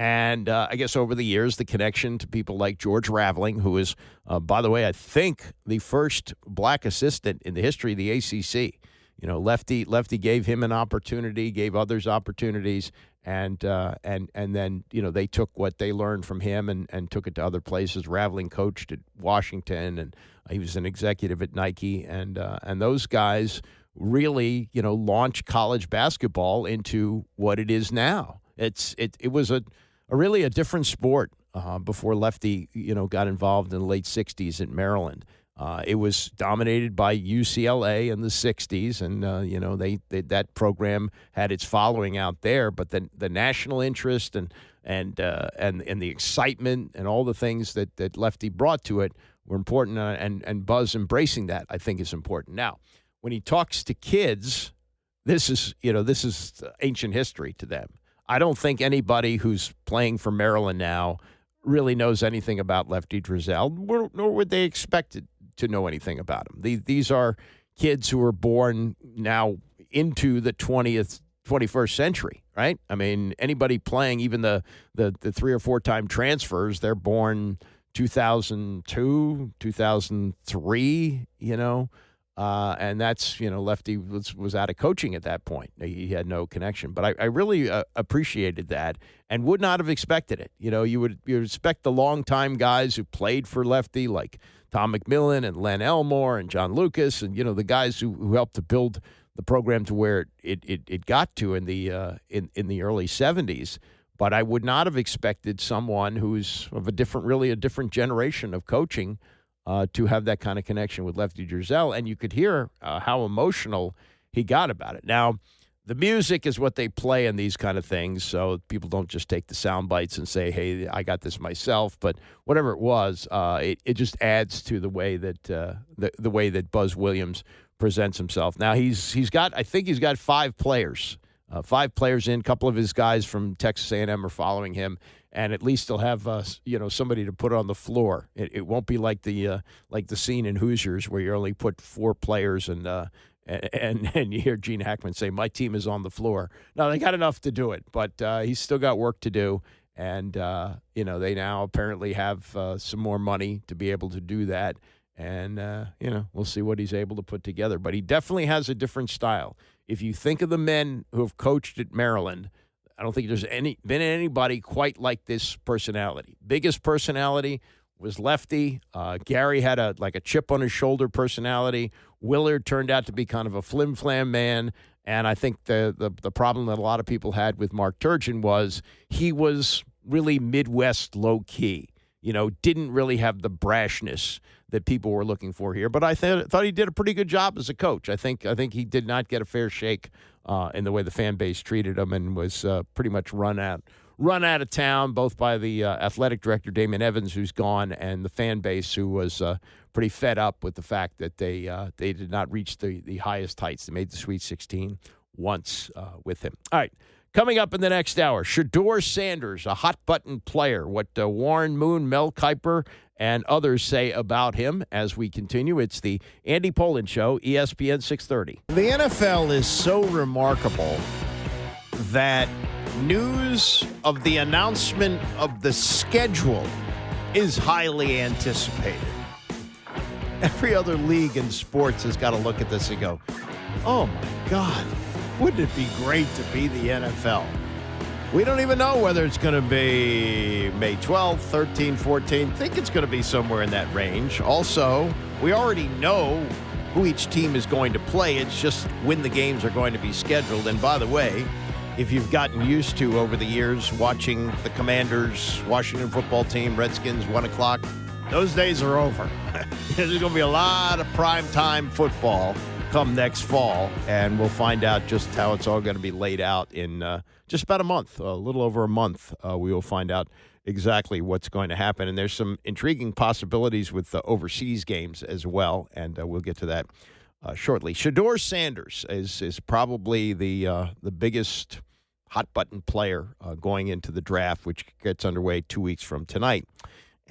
And I guess over the years, the connection to people like George Raveling, who is, by the way, I think the first black assistant in the history of the ACC. Lefty gave him an opportunity, gave others opportunities, and then they took what they learned from him and took it to other places. Raveling coached at Washington, and he was an executive at Nike, and those guys really launched college basketball into what it is now. It was really a different sport before Lefty, got involved in the late 60s at Maryland. It was dominated by UCLA in the 60s, and, they that program had its following out there. But the national interest and the excitement and all the things that Lefty brought to it were important, and Buzz embracing that, I think, is important. Now, when he talks to kids, this is ancient history to them. I don't think anybody who's playing for Maryland now really knows anything about Lefty Driesell, nor would they expect to know anything about him. These are kids who are born now into the 21st century, right? I mean, anybody playing, even the 3 or 4 time transfers, they're born 2002, 2003, and that's, Lefty was out of coaching at that point. He had no connection. But I really appreciated that and would not have expected it. You would expect the longtime guys who played for Lefty, like Tom McMillan and Len Elmore and John Lucas, and, the guys who helped to build the program to where it got to in the early 70s. But I would not have expected someone who's of a different generation of coaching to have that kind of connection with Lefty Driesell. And you could hear how emotional he got about it. Now, the music is what they play in these kind of things, so people don't just take the sound bites and say, hey, I got this myself. But whatever it was, it just adds to the way that the way that Buzz Williams presents himself. Now, he's got 5 players. 5 players in. A couple of his guys from Texas A&M are following him, and at least he'll have somebody to put on the floor. It won't be like the scene in Hoosiers where you only put 4 players and you hear Gene Hackman say, "My team is on the floor." No, they got enough to do it, but he's still got work to do, and they now apparently have some more money to be able to do that. And, we'll see what he's able to put together. But he definitely has a different style. If you think of the men who have coached at Maryland, I don't think there's been anybody quite like this personality. Biggest personality was Lefty. Gary had a chip on his shoulder personality. Willard turned out to be kind of a flim-flam man. And I think the problem that a lot of people had with Mark Turgeon was he was really Midwest low-key. Didn't really have the brashness that people were looking for here. But I thought he did a pretty good job as a coach. I think he did not get a fair shake in the way the fan base treated him, and was pretty much run out of town, both by the athletic director, Damon Evans, who's gone, and the fan base, who was pretty fed up with the fact that they did not reach the highest heights. They made the Sweet 16 once with him. All right. Coming up in the next hour, Shadeur Sanders, a hot-button player. What Warren Moon, Mel Kiper, and others say about him as we continue. It's the Andy Pollin Show, ESPN 630. The NFL is so remarkable that news of the announcement of the schedule is highly anticipated. Every other league in sports has got to look at this and go, oh, my God. Wouldn't it be great to be the NFL? We don't even know whether it's going to be May 12th, 13th, 14th. I think it's going to be somewhere in that range. Also, we already know who each team is going to play. It's just when the games are going to be scheduled. And by the way, if you've gotten used to over the years watching the Commanders, Washington football team, Redskins, 1 o'clock, those days are over. There's going to be a lot of primetime football come next fall, and we'll find out just how it's all going to be laid out in just about a month, a little over a month. We will find out exactly what's going to happen, and there's some intriguing possibilities with the overseas games as well, and we'll get to that shortly. Shadeur Sanders is probably the biggest hot-button player going into the draft, which gets underway 2 weeks from tonight.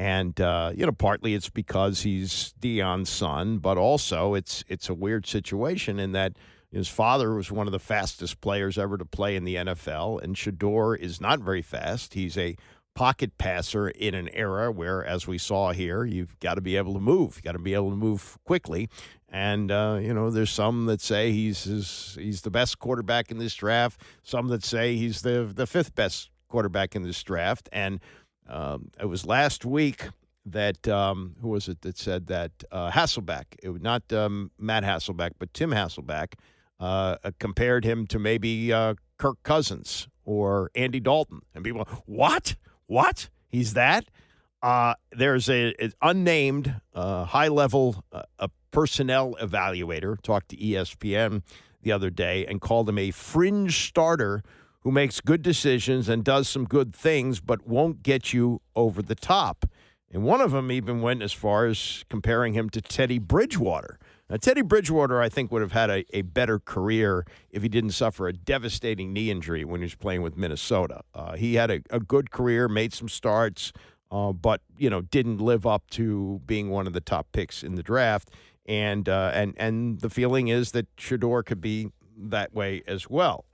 And, partly it's because he's Deion's son, but also it's a weird situation in that his father was one of the fastest players ever to play in the NFL, and Shadeur is not very fast. He's a pocket passer in an era where, as we saw here, you've got to be able to move. You've got to be able to move quickly. And, there's some that say he's the best quarterback in this draft, some that say he's the fifth best quarterback in this draft. And it was last week that who was it that said that Hasselbeck, it was not Matt Hasselbeck, but Tim Hasselbeck compared him to maybe Kirk Cousins or Andy Dalton, and people, what? He's that? There's an unnamed high-level personnel evaluator talked to ESPN the other day and called him a fringe starter who makes good decisions and does some good things but won't get you over the top. And one of them even went as far as comparing him to Teddy Bridgewater. Now, Teddy Bridgewater, I think, would have had a better career if he didn't suffer a devastating knee injury when he was playing with Minnesota. He had a good career, made some starts, but didn't live up to being one of the top picks in the draft. And the feeling is that Shadeur could be that way as well.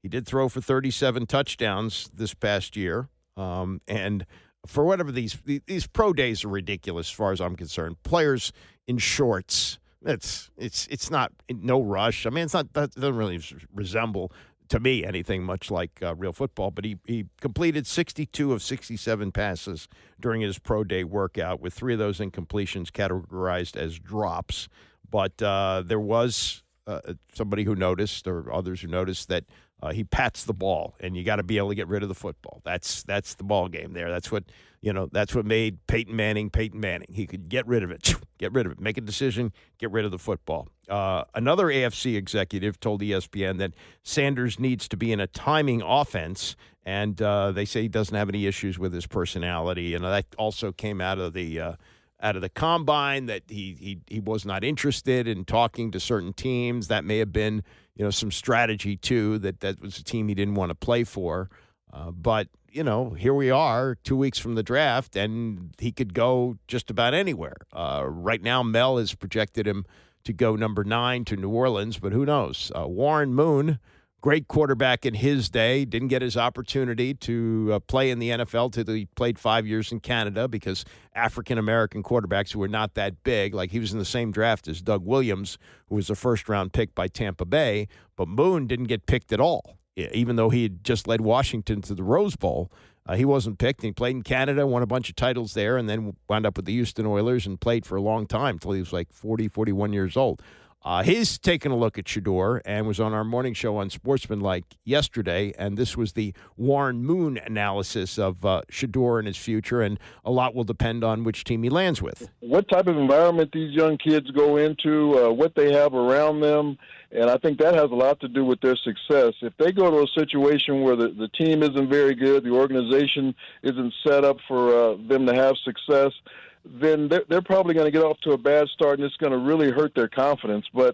He did throw for 37 touchdowns this past year, and for whatever these pro days are ridiculous as far as I'm concerned. Players in shorts, it's not no rush. I mean, that doesn't really resemble to me anything much like real football. But he completed 62 of 67 passes during his pro day workout, with 3 of those incompletions categorized as drops. But there was somebody who noticed, or others who noticed, that he pats the ball, and you got to be able to get rid of the football. That's the ball game there. That's what made Peyton Manning Peyton Manning. He could get rid of it, make a decision, get rid of the football. Another AFC executive told ESPN that Sanders needs to be in a timing offense, and they say he doesn't have any issues with his personality. And that also came out of the combine, that he was not interested in talking to certain teams. That may have been some strategy too, that was a team he didn't want to play for. But here we are 2 weeks from the draft, and he could go just about anywhere. Right now, Mel has projected him to go number 9 to New Orleans, but who knows? Warren Moon, great quarterback in his day, didn't get his opportunity to play in the NFL till he played 5 years in Canada, because African-American quarterbacks who were not that big, like he was in the same draft as Doug Williams, who was a first-round pick by Tampa Bay, but Moon didn't get picked at all. Even though he had just led Washington to the Rose Bowl, he wasn't picked. He played in Canada, won a bunch of titles there, and then wound up with the Houston Oilers and played for a long time until he was like 40, 41 years old. He's taken a look at Shadeur and was on our morning show on Sportsmanlike yesterday, and this was the Warren Moon analysis of Shadeur and his future, and a lot will depend on which team he lands with. What type of environment these young kids go into, what they have around them, and I think that has a lot to do with their success. If they go to a situation where the team isn't very good, the organization isn't set up for them to have success, then they're probably going to get off to a bad start, and it's going to really hurt their confidence. But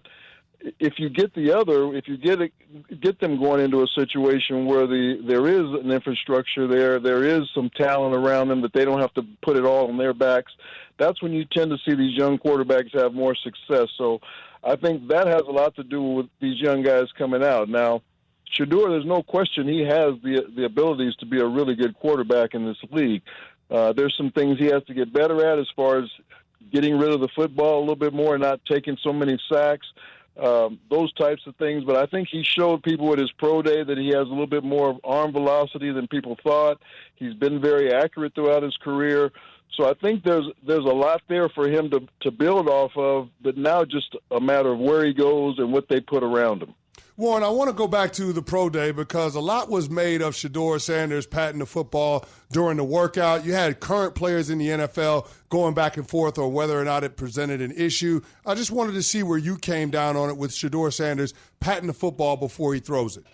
if you get get them going into a situation where there is an infrastructure there is some talent around them that they don't have to put it all on their backs, that's when you tend to see these young quarterbacks have more success. So I think that has a lot to do with these young guys coming out. Now, Shadeur, there's no question he has the abilities to be a really good quarterback in this league. There's some things he has to get better at as far as getting rid of the football a little bit more and not taking so many sacks, those types of things. But I think he showed people at his pro day that he has a little bit more arm velocity than people thought. He's been very accurate throughout his career. So I think there's a lot there for him to build off of, but now just a matter of where he goes and what they put around him. Warren, I want to go back to the pro day because a lot was made of Shadeur Sanders patting the football during the workout. You had current players in the NFL going back and forth on whether or not it presented an issue. I just wanted to see where you came down on it with Shadeur Sanders patting the football before he throws it.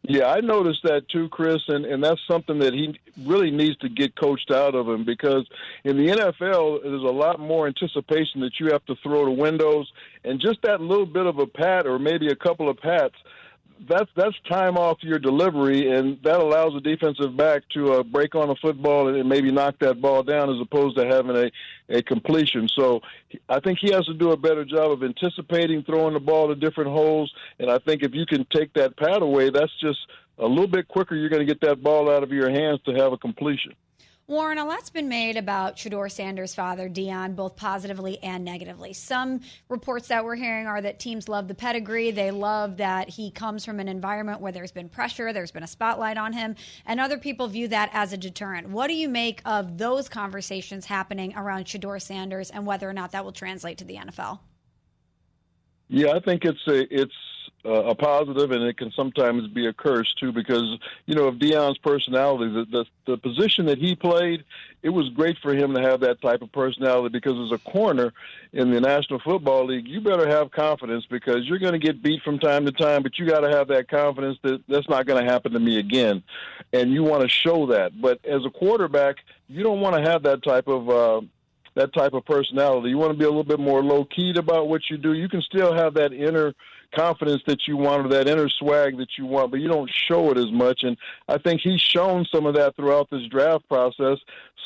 Yeah, I noticed that too, Chris, and that's something that he really needs to get coached out of him, because in the NFL, there's a lot more anticipation that you have to throw to windows, and just that little bit of a pat or maybe a couple of pats, that's time off your delivery, and that allows the defensive back to break on a football and maybe knock that ball down as opposed to having a completion. So I think he has to do a better job of anticipating throwing the ball to different holes, and I think if you can take that pat away, that's just a little bit quicker you're going to get that ball out of your hands to have a completion. Warren, a lot's been made about Shadeur Sanders' father, Dion, both positively and negatively. Some reports that we're hearing are that teams love the pedigree. They love that he comes from an environment where there's been pressure, there's been a spotlight on him, and other people view that as a deterrent. What do you make of those conversations happening around Shadeur Sanders and whether or not that will translate to the NFL? Yeah, I think it's a positive, and it can sometimes be a curse too, because of Deion's personality, the position that he played, it was great for him to have that type of personality, because as a corner in the National Football League, you better have confidence, because you're going to get beat from time to time, but you got to have that confidence that that's not going to happen to me again, and you want to show that. But as a quarterback, you don't want to have that type of personality. You want to be a little bit more low-keyed about what you do. You can still have that inner confidence that you want, or that inner swag that you want, but you don't show it as much. And I think he's shown some of that throughout this draft process.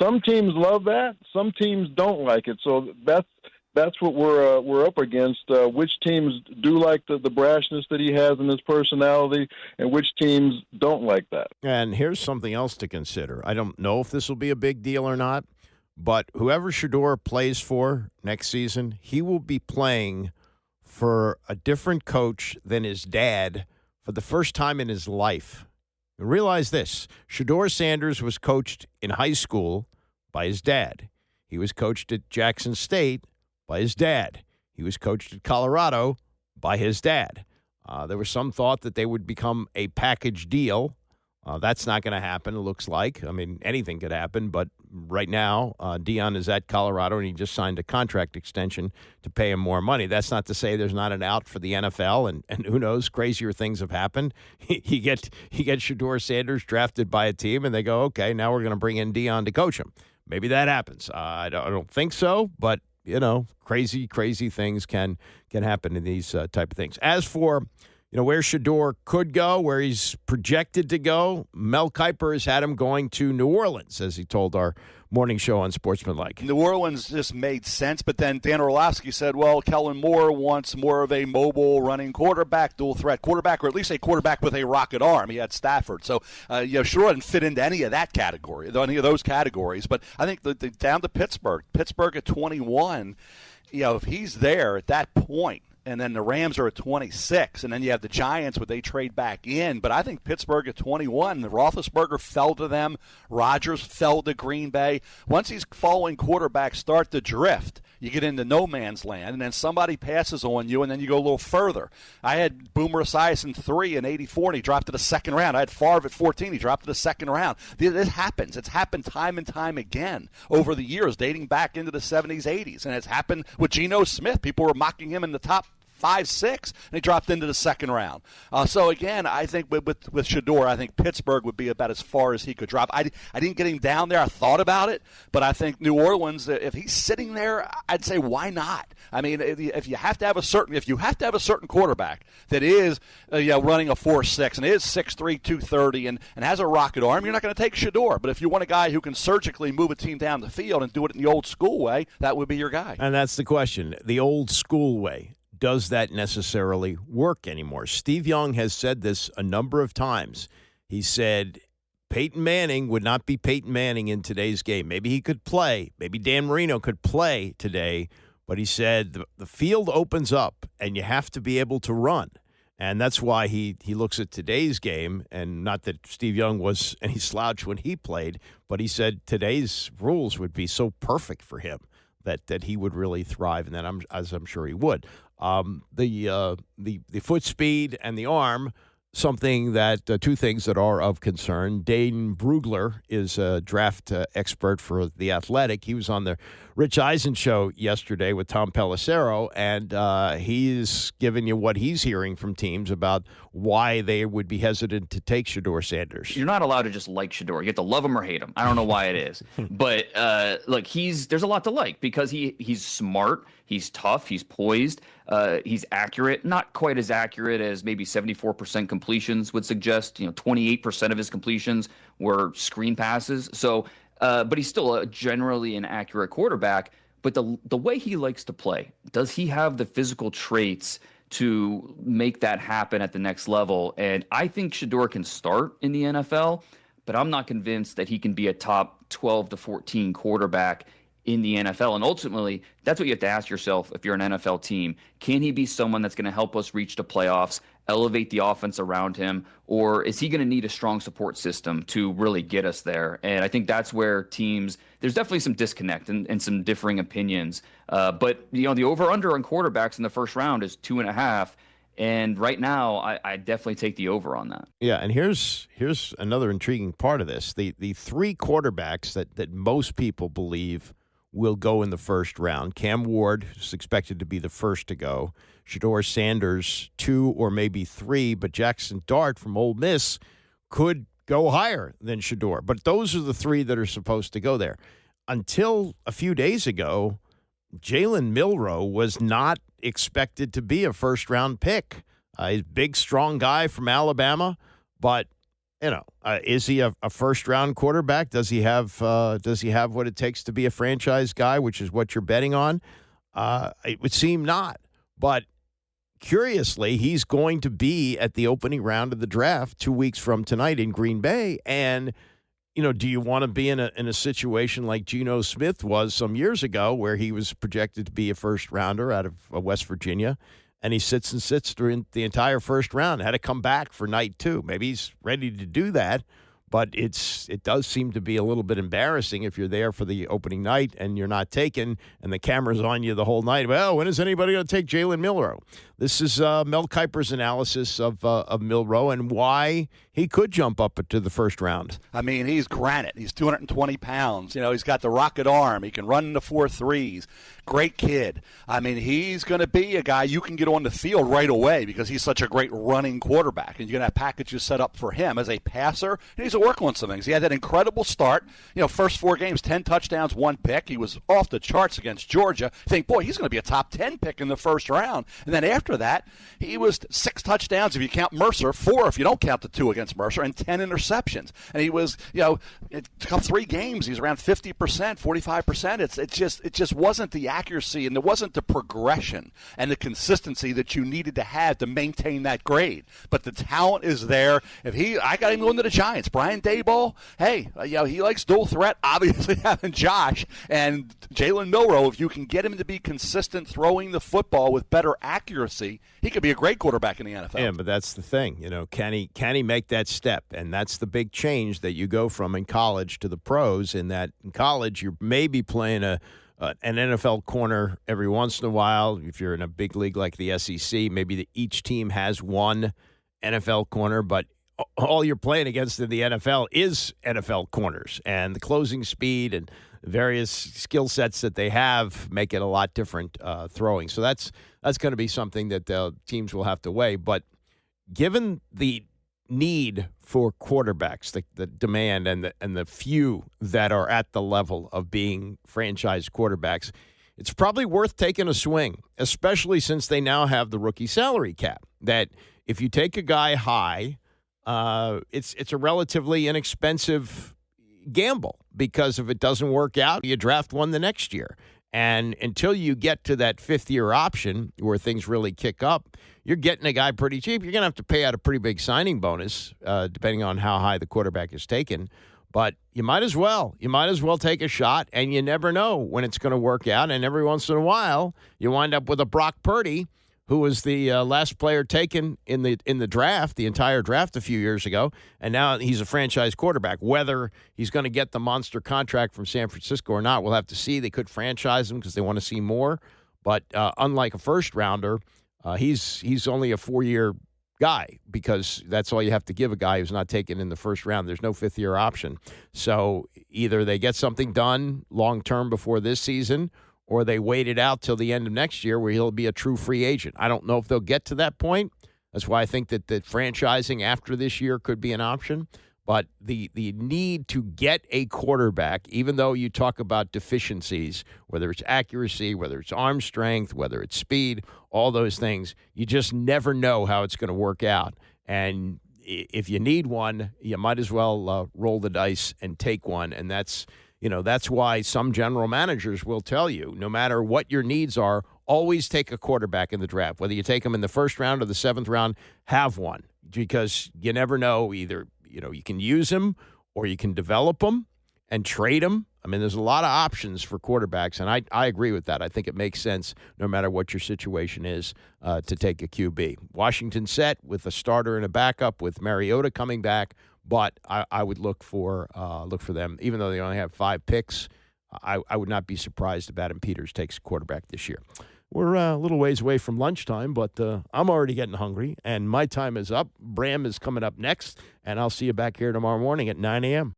Some teams love that. Some teams don't like it. So that's what we're up against. Which teams do like the brashness that he has in his personality, and which teams don't like that. And here's something else to consider. I don't know if this will be a big deal or not, but whoever Shadeur plays for next season, he will be playing for a different coach than his dad for the first time in his life. And realize this, Shadeur Sanders was coached in high school by his dad. He was coached at Jackson State by his dad. He was coached at Colorado by his dad. There was some thought that they would become a package deal. That's not going to happen, it looks like. I mean, anything could happen, but right now, Deion is at Colorado, and he just signed a contract extension to pay him more money. That's not to say there's not an out for the NFL, and who knows, crazier things have happened. He gets Shadeur Sanders drafted by a team, and they go, okay, now we're going to bring in Deion to coach him. Maybe that happens. I don't think so, but, crazy things can happen in these type of things. As for where Shadeur could go, where he's projected to go, Mel Kiper has had him going to New Orleans, as he told our morning show on Sportsmanlike. New Orleans just made sense, but then Dan Orlovsky said, well, Kellen Moore wants more of a mobile running quarterback, dual-threat quarterback, or at least a quarterback with a rocket arm. He had Stafford. So, Shadeur didn't fit into any of that category, any of those categories. But I think down to Pittsburgh at 21, if he's there at that point, and then the Rams are at 26, and then you have the Giants where they trade back in. But I think Pittsburgh at 21, the Roethlisberger fell to them. Rodgers fell to Green Bay. Once these following quarterbacks start to drift, you get into no man's land, and then somebody passes on you, and then you go a little further. I had Boomer Esiason 3 in 84, and he dropped to the second round. I had Favre at 14. He dropped to the second round. This happens. It's happened time and time again over the years, dating back into the 70s, 80s. And it's happened with Geno Smith. People were mocking him in the top 5, 6, and he dropped into the second round. So, again, I think with Shadeur, I think Pittsburgh would be about as far as he could drop. I didn't get him down there. I thought about it, but I think New Orleans, if he's sitting there, I'd say why not? I mean, if you have to have a certain quarterback that is running a 4.6 and is 6'3", 230 and has a rocket arm, you're not going to take Shadeur. But if you want a guy who can surgically move a team down the field and do it in the old school way, that would be your guy. And that's the question, the old school way. Does that necessarily work anymore? Steve Young has said this a number of times. He said Peyton Manning would not be Peyton Manning in today's game. Maybe he could play. Maybe Dan Marino could play today. But he said the field opens up, and you have to be able to run. And that's why he looks at today's game, and not that Steve Young was any slouch when he played, but he said today's rules would be so perfect for him that he would really thrive, and that as I'm sure he would. The foot speed and the arm, something that two things that are of concern. Dane Brugler is a draft expert for The Athletic. He was on the Rich Eisen show yesterday with Tom Pelissero, and he's giving you what he's hearing from teams about why they would be hesitant to take Shadeur Sanders. You're not allowed to just like Shadeur. You have to love him or hate him. I don't know why it is. But there's a lot to like because he's smart, he's tough, he's poised, he's accurate. Not quite as accurate as maybe 74% completions would suggest. 28% of his completions were screen passes. So but he's still generally an accurate quarterback. But the way he likes to play, does he have the physical traits to make that happen at the next level? And I think Shadeur can start in the NFL, but I'm not convinced that he can be a top 12 to 14 quarterback in the NFL. And ultimately, that's what you have to ask yourself if you're an NFL team. Can he be someone that's going to help us reach the playoffs, elevate the offense around him, or is he going to need a strong support system to really get us there? And I think that's where teams, there's definitely some disconnect and some differing opinions. But the over-under on quarterbacks in the first round is 2.5. And right now, I definitely take the over on that. Yeah, and here's another intriguing part of this. The three quarterbacks that most people believe will go in the first round. Cam Ward is expected to be the first to go. Shadeur Sanders, 2 or maybe 3, but Jackson Dart from Ole Miss could go higher than Shadeur. But those are the 3 that are supposed to go there. Until a few days ago, Jalen Milroe was not expected to be a first-round pick. He's a big, strong guy from Alabama, but is he a first-round quarterback? Does he have what it takes to be a franchise guy, which is what you're betting on? It would seem not. But curiously, he's going to be at the opening round of the draft 2 weeks from tonight in Green Bay. And, do you want to be in a situation like Geno Smith was some years ago where he was projected to be a first-rounder out of West Virginia, and he sits during the entire first round, had to come back for night 2. Maybe he's ready to do that, but it does seem to be a little bit embarrassing if you're there for the opening night and you're not taken and the camera's on you the whole night. Well, when is anybody going to take Jalen Milroe? This is Mel Kiper's analysis of Milroe and why he could jump up to the first round. I mean, he's granite. He's 220 pounds. He's got the rocket arm. He can run into 4.3s. Great kid. I mean, he's going to be a guy you can get on the field right away because he's such a great running quarterback. And you're going to have packages set up for him as a passer. He needs to work on some things. He had that incredible start. First 4 games, 10 touchdowns, 1 pick. He was off the charts against Georgia. You think, boy, he's going to be a top 10 pick in the first round. And then after that, he was 6 touchdowns if you count Mercer, 4 if you don't count the 2 against Mercer, and 10 interceptions. And he was, it took 3 games. He's around 50%, 45%. It just wasn't the accuracy, and there wasn't the progression and the consistency that you needed to have to maintain that grade. But the talent is there. I got him going to the Giants. Brian Daboll, hey, he likes dual threat. Obviously, having Josh and Jalen Milroe, if you can get him to be consistent throwing the football with better accuracy, he could be a great quarterback in the NFL. Yeah, but that's the thing. Can he make that step? And that's the big change that you go from in college to the pros, in that in college you're maybe playing an NFL corner every once in a while. If you're in a big league like the SEC, maybe each team has one NFL corner, but all you're playing against in the NFL is NFL corners, and the closing speed and various skill sets that they have make it a lot different throwing. So that's going to be something that the teams will have to weigh. But given the need for quarterbacks, the demand and the few that are at the level of being franchise quarterbacks, it's probably worth taking a swing, especially since they now have the rookie salary cap. That if you take a guy high, it's a relatively inexpensive gamble, because if it doesn't work out, you draft one the next year. And until you get to that 5th-year option where things really kick up, you're getting a guy pretty cheap. You're going to have to pay out a pretty big signing bonus, depending on how high the quarterback is taken. But you might as well. You might as well take a shot, and you never know when it's going to work out. And every once in a while, you wind up with a Brock Purdy, who was the last player taken in the draft, the entire draft a few years ago, and now he's a franchise quarterback. Whether he's going to get the monster contract from San Francisco or not, we'll have to see. They could franchise him because they want to see more. But unlike a first-rounder, he's only a 4-year guy, because that's all you have to give a guy who's not taken in the first round. There's no 5th-year option. So either they get something done long-term before this season, or they wait it out till the end of next year where he'll be a true free agent. I don't know if they'll get to that point. That's why I think that franchising after this year could be an option. But the need to get a quarterback, even though you talk about deficiencies, whether it's accuracy, whether it's arm strength, whether it's speed, all those things, you just never know how it's going to work out. And if you need one, you might as well roll the dice and take one. And that's why some general managers will tell you, no matter what your needs are, always take a quarterback in the draft. Whether you take them in the 1st round or the 7th round, have one, because you never know. Either you can use them, or you can develop them and trade them. I mean, there's a lot of options for quarterbacks, and I agree with that. I think it makes sense, no matter what your situation is, to take a QB. Washington set with a starter and a backup, with Mariota coming back. But I would look for them, even though they only have 5 picks. I would not be surprised if Adam Peters takes a quarterback this year. We're a little ways away from lunchtime, but I'm already getting hungry, and my time is up. Bram is coming up next, and I'll see you back here tomorrow morning at 9 a.m.